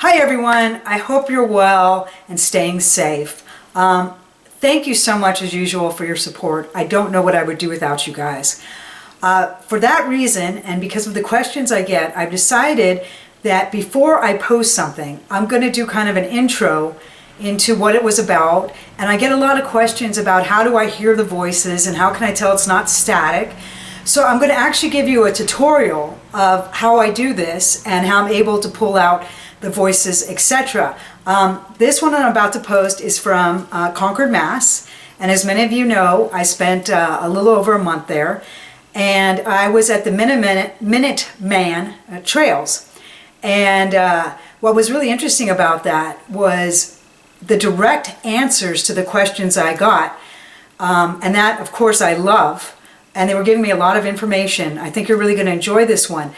Hi everyone, I hope you're well and staying safe. Thank you so much as usual for your support. I don't know what I would do without you guys. For that reason, and because of the questions I get, I've decided that before I post something, I'm going to do kind of an intro into what it was about. And I get a lot of questions about how do I hear the voices and how can I tell it's not static. So I'm going to actually give you a tutorial of how I do this and how I'm able to pull out the voices, etc. This one I'm about to post is from Concord, Mass. And as many of you know, I spent a little over a month there. And I was at the Minuteman trails. And what was really interesting about that was the direct answers to the questions I got. And that, of course, I love. And they were giving me a lot of information. I think you're really going to enjoy this one.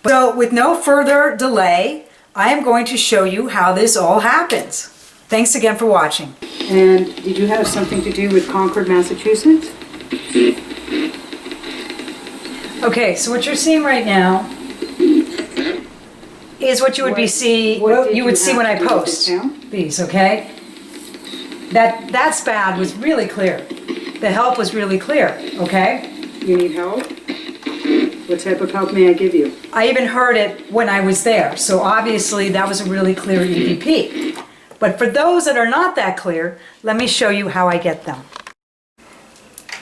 So with no further delay, I am going to show you how this all happens. Thanks again for watching. And did you have something to do with Concord, Massachusetts? Okay, so what you're seeing right now is what you would see when I post these, okay? That's bad was really clear. The help was really clear, okay? You need help? What type of help may I give you? I even heard it when I was there, so obviously that was a really clear EVP. But for those that are not that clear, let me show you how I get them.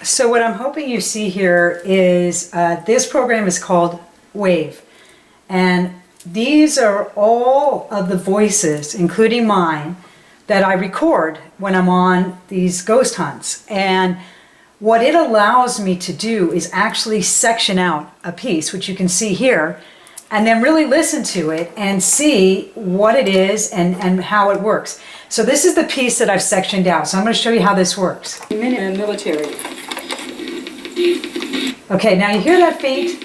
So what I'm hoping you see here is this program is called Wave. And these are all of the voices, including mine, that I record when I'm on these ghost hunts. And what it allows me to do is actually section out a piece, which you can see here, and then really listen to it and see what it is and how it works. So this is the piece that I've sectioned out. So I'm going to show you how this works. Minuteman military. Okay, now you hear that beat?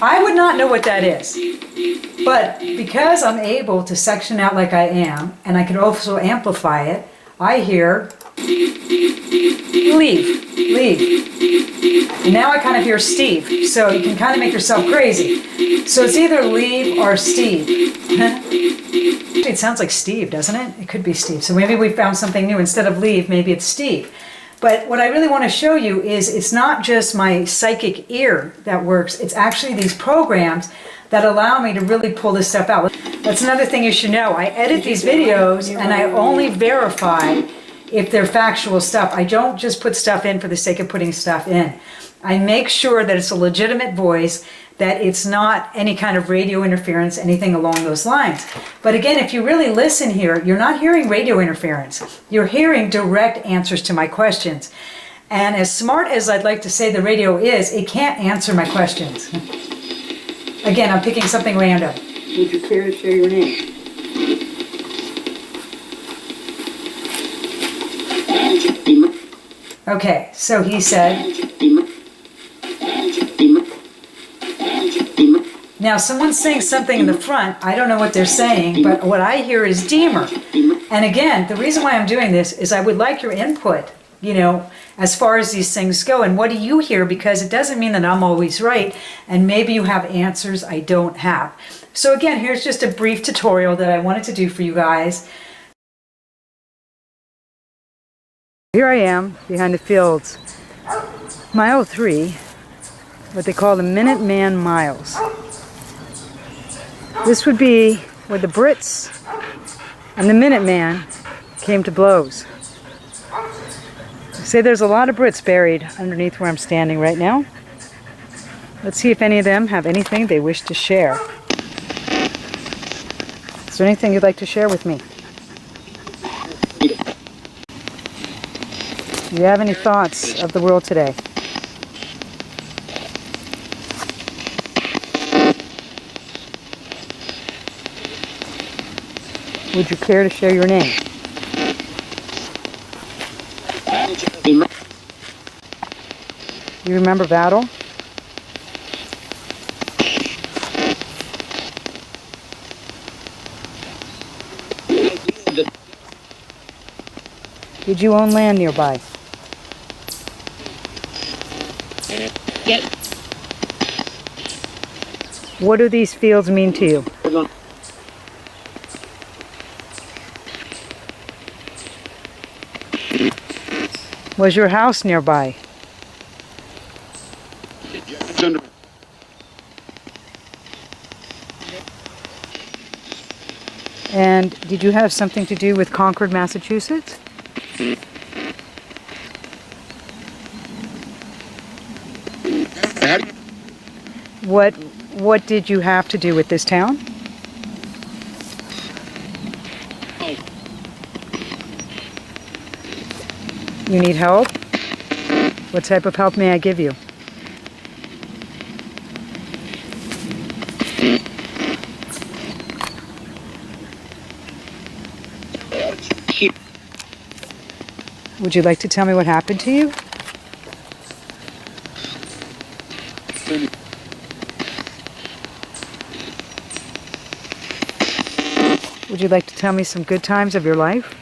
I would not know what that is. But because I'm able to section out like I am, and I can also amplify it, I hear leave. And now I kind of hear Steve. So you can kind of make yourself crazy. So it's either leave or Steve. It sounds like Steve, doesn't it? It could be Steve. So maybe we found something new. Instead of leave, maybe it's Steve. But what I really want to show you is it's not just my psychic ear that works. It's actually these programs that allow me to really pull this stuff out. That's another thing you should know. I edit these videos and I only verify if they're factual stuff. I don't just put stuff in for the sake of putting stuff in. I make sure that it's a legitimate voice, that it's not any kind of radio interference, anything along those lines. But again, if you really listen here, you're not hearing radio interference. You're hearing direct answers to my questions. And as smart as I'd like to say the radio is, it can't answer my questions. Again, I'm picking something random. Would you care to share your name? Okay, so he said, now someone's saying something in the front. I don't know what they're saying, but what I hear is Deemer. And again, the reason why I'm doing this is I would like your input, you know, as far as these things go. And what do you hear? Because it doesn't mean that I'm always right. And maybe you have answers I don't have. So again, here's just a brief tutorial that I wanted to do for you guys. Here I am behind the fields. Mile 3, what they call the Minuteman miles. This would be where the Brits and the Minuteman came to blows. Say there's a lot of Brits buried underneath where I'm standing right now. Let's see if any of them have anything they wish to share. Is there anything you'd like to share with me? Do you have any thoughts of the world today? Would you care to share your name? You remember battle? Did you own land nearby? Yep. What do these fields mean to you? Was your house nearby? And did you have something to do with Concord, Massachusetts? What did you have to do with this town? You need help? What type of help may I give you? Would you like to tell me what happened to you? Would you like to tell me some good times of your life?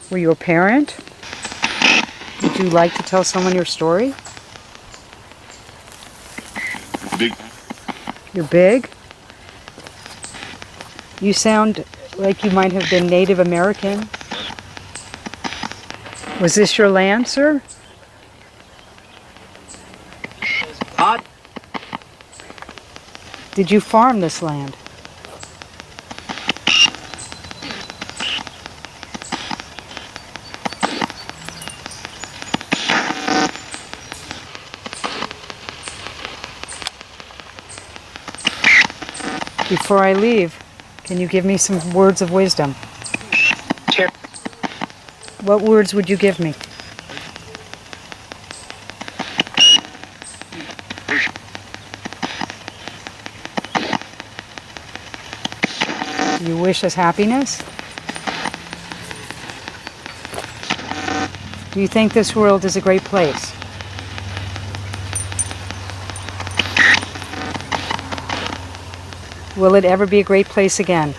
Were you a parent? Would you like to tell someone your story? Big. You're big? You sound like you might have been Native American. Was this your land, sir? Did you farm this land? Before I leave, can you give me some words of wisdom? Sure. What words would you give me? Do you wish us happiness? Do you think this world is a great place? Will it ever be a great place again?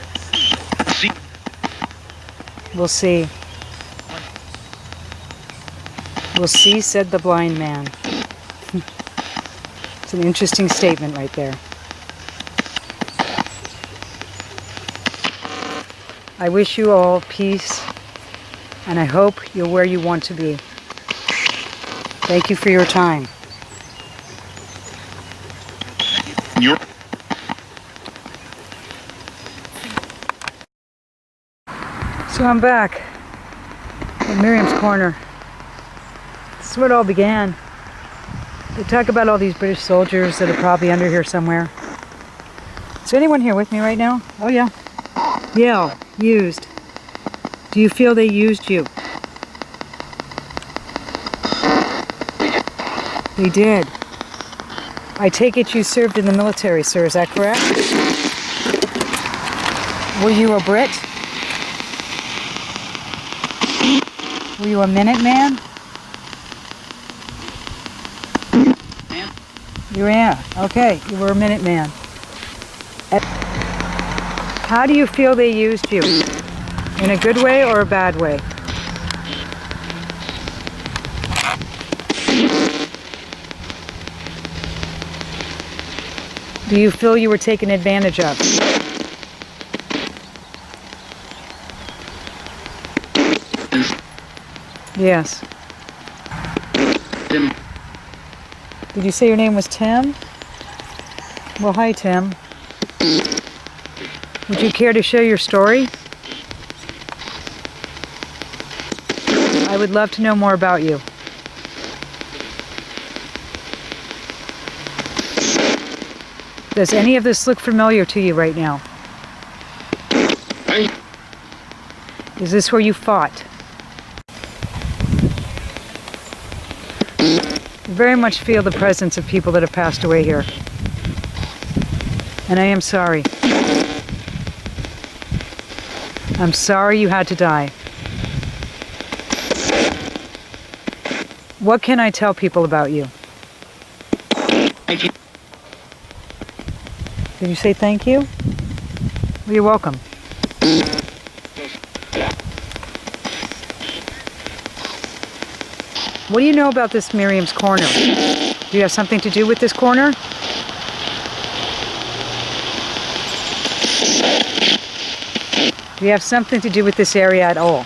We'll see. We'll see, said the blind man. It's an interesting statement right there. I wish you all peace, and I hope you're where you want to be. Thank you for your time. So I'm back at Miriam's corner. This is where it all began. They talk about all these British soldiers that are probably under here somewhere. Is there anyone here with me right now? Oh yeah. Yeah, used. Do you feel they used you? They did. I take it you served in the military, sir, is that correct? Were you a Brit? Were you a Minuteman? You were, okay, you were a Minuteman. How do you feel they used you? In a good way or a bad way? Do you feel you were taken advantage of? Yes. Tim. Did you say your name was Tim? Well, hi, Tim. Would you care to share your story? I would love to know more about you. Does any of this look familiar to you right now? Is this where you fought? I very much feel the presence of people that have passed away here. And I am sorry. I'm sorry you had to die. What can I tell people about you? Thank you. Did you say thank you? Well, you're welcome. What do you know about this Miriam's Corner? Do you have something to do with this corner? Do you have something to do with this area at all?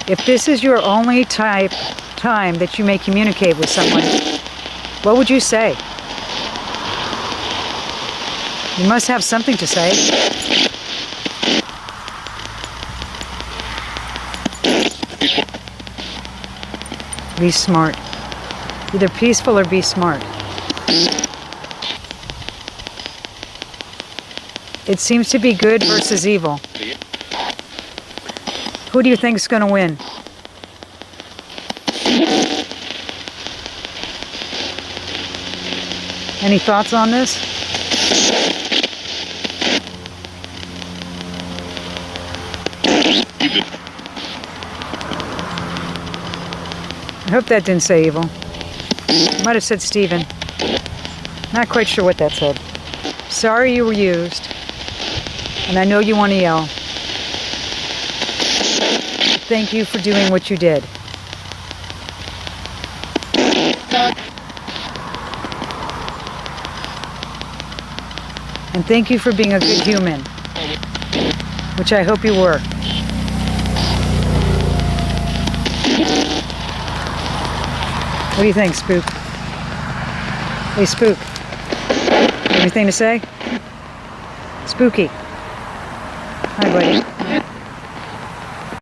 If this is your only time that you may communicate with someone, what would you say? You must have something to say. Be smart. Either peaceful or be smart. It seems to be good versus evil. Who do you think is going to win? Any thoughts on this? I hope that didn't say evil. Might have said Stephen. Not quite sure what that said. Sorry you were used. And I know you want to yell. Thank you for doing what you did. And thank you for being a good human, which I hope you were. What do you think, Spook? Hey, Spook. Anything to say? Spooky. Hi, buddy.